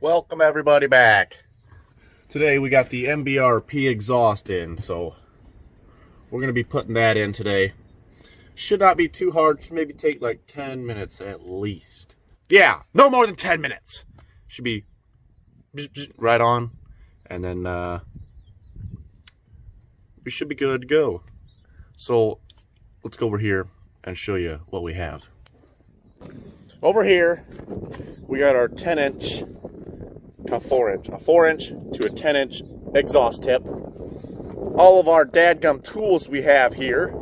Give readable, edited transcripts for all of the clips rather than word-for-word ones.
Welcome everybody back. Today we got the MBRP exhaust in, so we're going to be putting that in today. Should not be too hard, should maybe take like 10 minutes at least. Yeah, no more than 10 minutes. Should be right on, and then we should be good to go. So let's go over here and show you what we have. Over here we got our 10-inch to 4-inch, a 4-inch to a 10-inch exhaust tip. All of our dadgum tools we have here,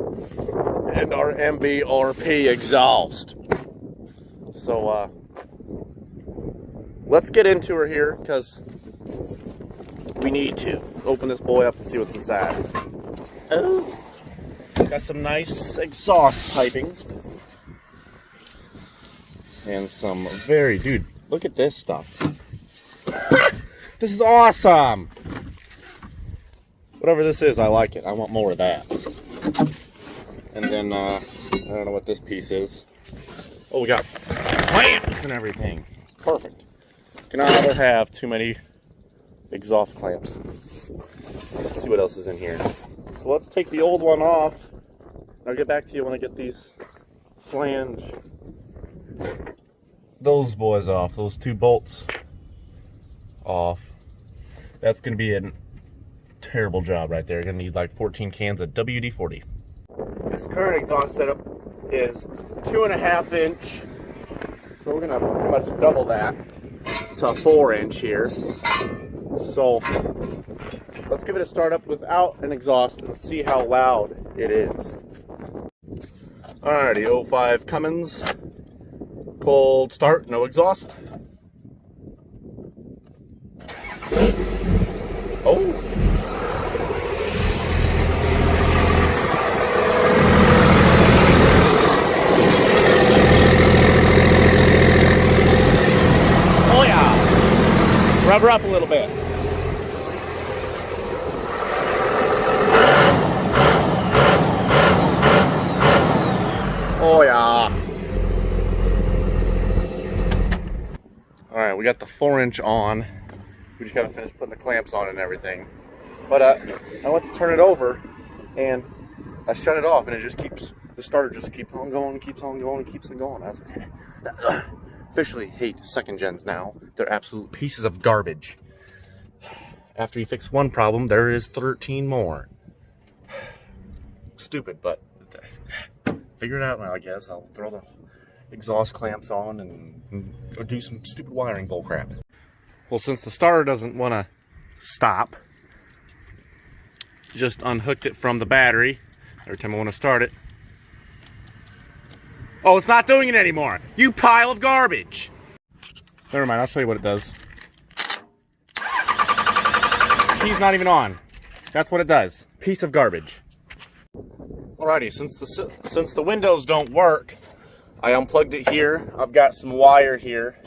and our MBRP exhaust. So let's get into her here, because we need to. Let's open this boy up and see what's inside. Oh, got some nice exhaust piping. And some very, dude, look at this stuff. This is awesome. Whatever this is, I like it. I want more of that. And then, I don't know what this piece is. Oh, we got clamps and everything. Perfect. Cannot ever have too many exhaust clamps. Let's see what else is in here. So let's take the old one off. I'll get back to you when I get these flange, those boys off, those two bolts off. That's going to be a terrible job right there. You're going to need like 14 cans of WD-40. This current exhaust setup is 2.5 inch, so we're going to pretty much double that to a 4-inch here. So let's give it a start up without an exhaust and see how loud it is. Alrighty, 05 Cummins, cold start, no exhaust. Oh. Oh yeah. Rev her up a little bit. Oh yeah. Alright, we got the 4-inch on. We just gotta finish putting the clamps on and everything. But I went to turn it over and I shut it off and it just keeps, the starter just keeps on going, keeps on going, keeps on going. I was like, officially hate second gens now. They're absolute pieces of garbage. After you fix one problem, there is 13 more. Stupid, but figure it out now, I guess. I'll throw the exhaust clamps on and or do some stupid wiring bullcrap. Well, since the starter doesn't want to stop, just unhooked it from the battery. Every time I want to start it. Oh, it's not doing it anymore. You pile of garbage. Never mind, I'll show you what it does. Key's not even on. That's what it does. Piece of garbage. Alrighty, since the windows don't work, I unplugged it here. I've got some wire here,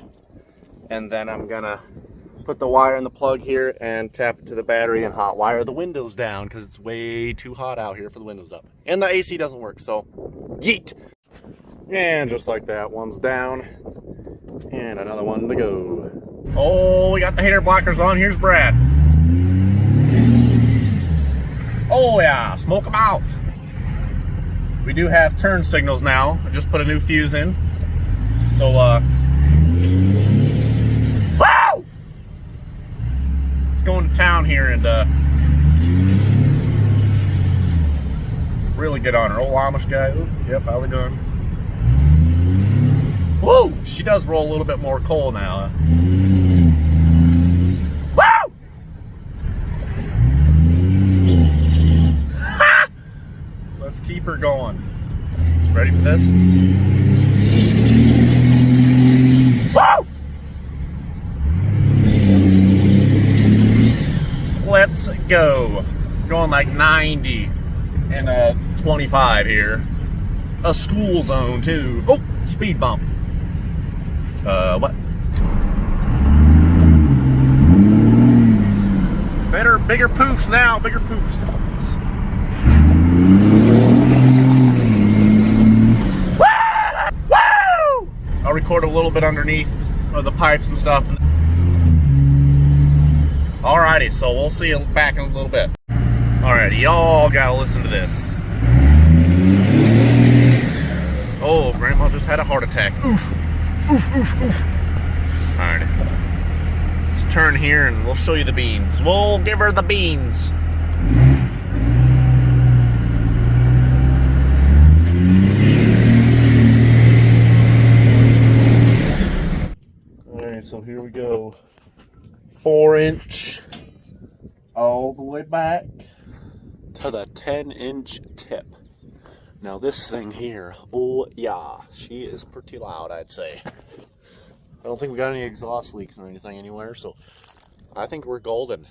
and then I'm gonna put the wire in the plug here and tap it to the battery and hot wire the windows down because it's way too hot out here for the windows up. And the AC doesn't work, so yeet. And just like that, one's down and another one to go. Oh, we got the hater blockers on. Here's Brad. Oh yeah, smoke them out. We do have turn signals now. I just put a new fuse in. So, wow! Let's go into town here and, really get on her. Old Amish guy. Ooh, yep, how we doing? Whoa! She does roll a little bit more coal now. Woo! Let's keep her going. Ready for this? Woo! Let's go. Going like 90 and 25 here. A school zone too. Oh, speed bump. What? Better, bigger poofs now, bigger poofs. Woo! I'll record a little bit underneath the pipes and stuff. Alrighty, so we'll see you back in a little bit. Alrighty, y'all gotta listen to this. Oh, Grandma just had a heart attack. Oof, oof, oof, oof. Alrighty. Let's turn here and we'll show you the beans. We'll give her the beans. Alright, so here we go. 4-inch all the way back to the 10-inch tip. Now this thing here, oh yeah, she is pretty loud, I'd say. I don't think we got any exhaust leaks or anything anywhere, so I think we're golden.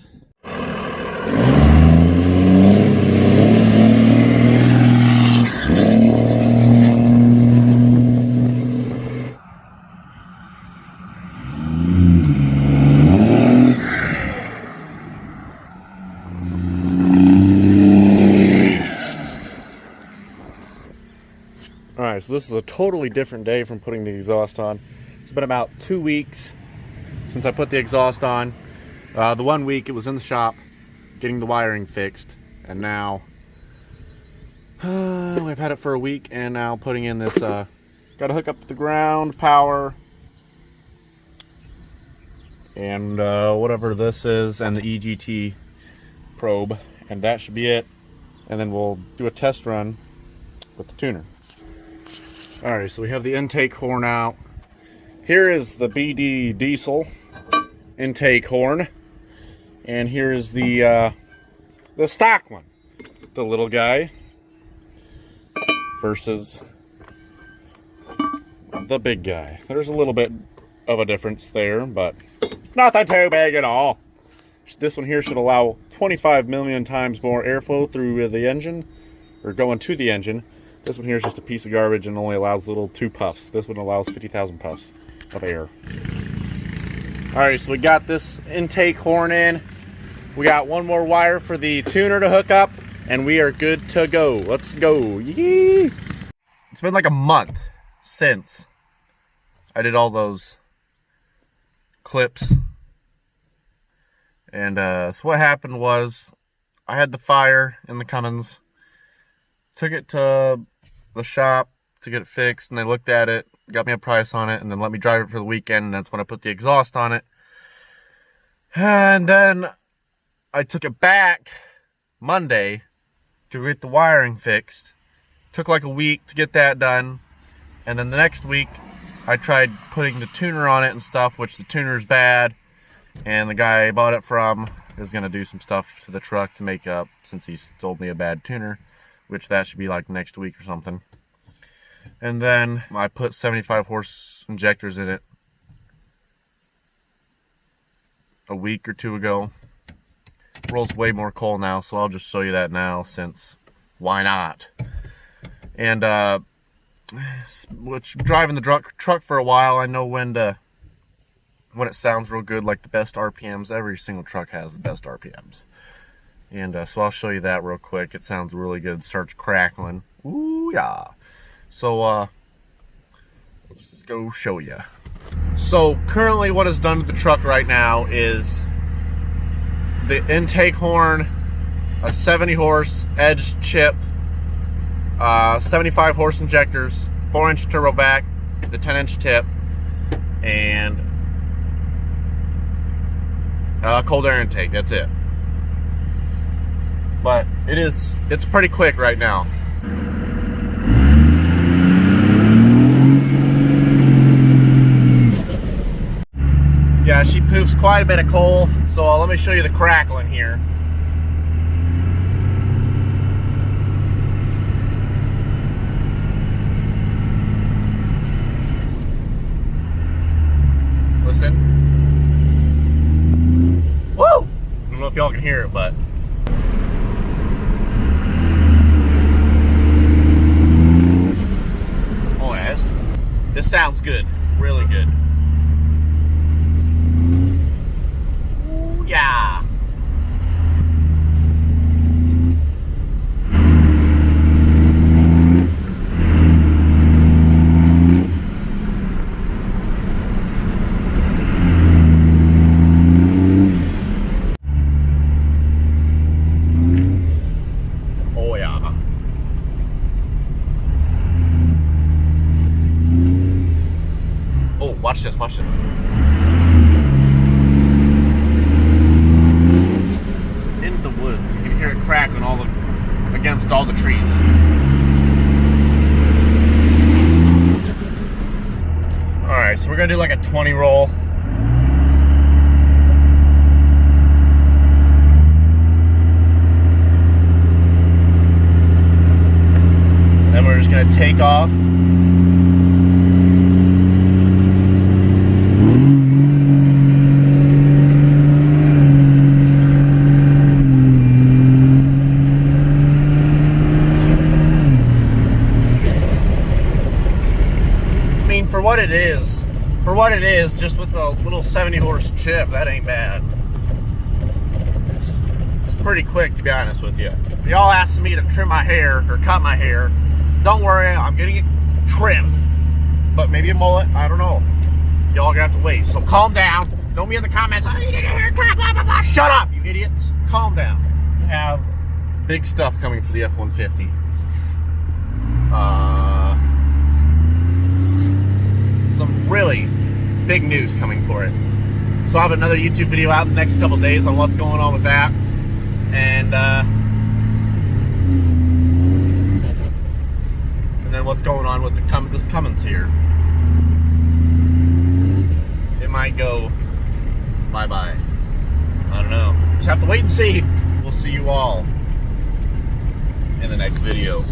Alright, so this is a totally different day from putting the exhaust on. It's been about 2 weeks since I put the exhaust on. The 1 week it was in the shop getting the wiring fixed, and now we've had it for a week, and now putting in this, got to hook up the ground, power, and whatever this is, and the EGT probe, and that should be it. And then we'll do a test run with the tuner. Alright, so we have the intake horn out. Here is the BD diesel intake horn, and here is the stock one, the little guy, versus the big guy. There's a little bit of a difference there, but nothing too big at all. This one here should allow 25 million times more airflow through the engine, or going to the engine. This one here is just a piece of garbage and only allows little 2 puffs. This one allows 50,000 puffs of air. Alright, so we got this intake horn in. We got one more wire for the tuner to hook up, and we are good to go. Let's go. Yee! It's been like a month since I did all those clips. And so what happened was I had the fire in the Cummins. Took it to the shop to get it fixed, and they looked at it, got me a price on it, and then let me drive it for the weekend, and that's when I put the exhaust on it. And then I took it back Monday to get the wiring fixed. Took like a week to get that done, and then the next week I tried putting the tuner on it and stuff, which the tuner's bad, and the guy I bought it from is going to do some stuff to the truck to make up, since he sold me a bad tuner, which that should be like next week or something. And then I put 75 horse injectors in it a week or 2 ago. Rolls way more coal now, so I'll just show you that now, since why not? And which driving the truck for a while, I know when it sounds real good, like the best RPMs. Every single truck has the best RPMs. And so I'll show you that real quick. It sounds really good. Starts crackling. Ooh, yeah. So, let's go show you. So, currently what is done with the truck right now is the intake horn, a 70 horse edge chip, 75 horse injectors, 4-inch turbo back, the 10-inch tip, and cold air intake. That's it. But it's pretty quick right now. Yeah, she poofs quite a bit of coal, so let me show you the crackling here. Listen. Woo! I don't know if y'all can hear it, but oh yes, this sounds good, really good. Ooh, yeah. this. Watch it. In the woods. You can hear it crackling against all the trees. Alright, so we're gonna do like a 20 roll. Then we're just gonna take off. I mean, for what it is, just with a little 70 horse chip, that ain't bad. It's pretty quick, to be honest with you. Y'all asking me to trim my hair or cut my hair. Don't worry, I'm getting it trimmed. But maybe a mullet, I don't know. Y'all gonna have to wait. So calm down. Don't be in the comments, oh, you need a haircut, blah, blah, blah. Shut up, you idiots. Calm down. We have big stuff coming for the F-150. Some really big news coming for it. So I have another YouTube video out in the next couple days on what's going on with that. And then what's going on with this Cummins here. It might go bye-bye. I don't know. Just have to wait and see. We'll see you all in the next video.